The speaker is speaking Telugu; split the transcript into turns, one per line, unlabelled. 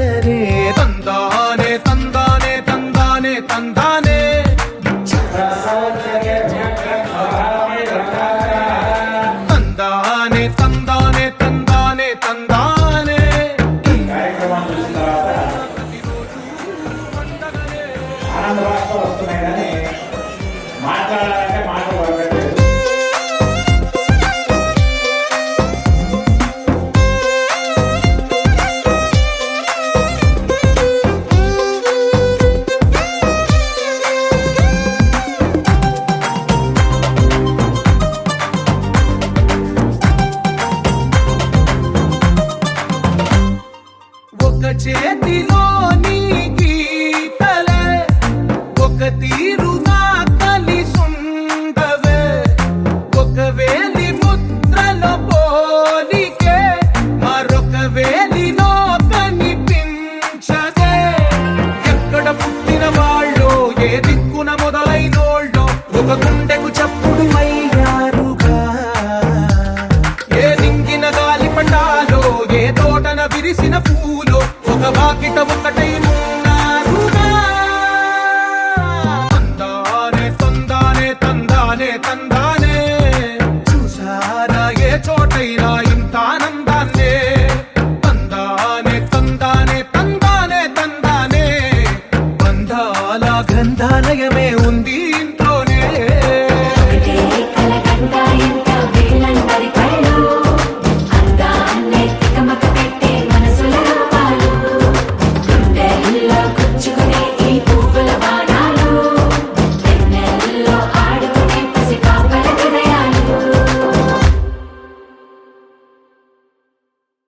చెదరే తందానే తందానే తందానే తందానే తందానే తందానే తందానే తందానే
ఆనంద భాషలు వస్తున్నాయి కానీ మాట్లాడాలంటే మాటలు వరకట్లేదు.
ఒక చేతిలో నీ గీతలే ఒక తీరుగా కలిసుండవే ఒక వేలి ముద్రలో పోలికే మరొక వేలిలో కనిపించదే ఎక్కడ పుట్టిన వాళ్ళో ఏ దిక్కున మొదలైనోళ్ళో ఒక గుండెకు చప్పుడు అయ్యారుగా ఏ దింగిన గాలి పటాలో ఏ తోటన విరిసిన పూలో ఒక వాకిట ఒకటై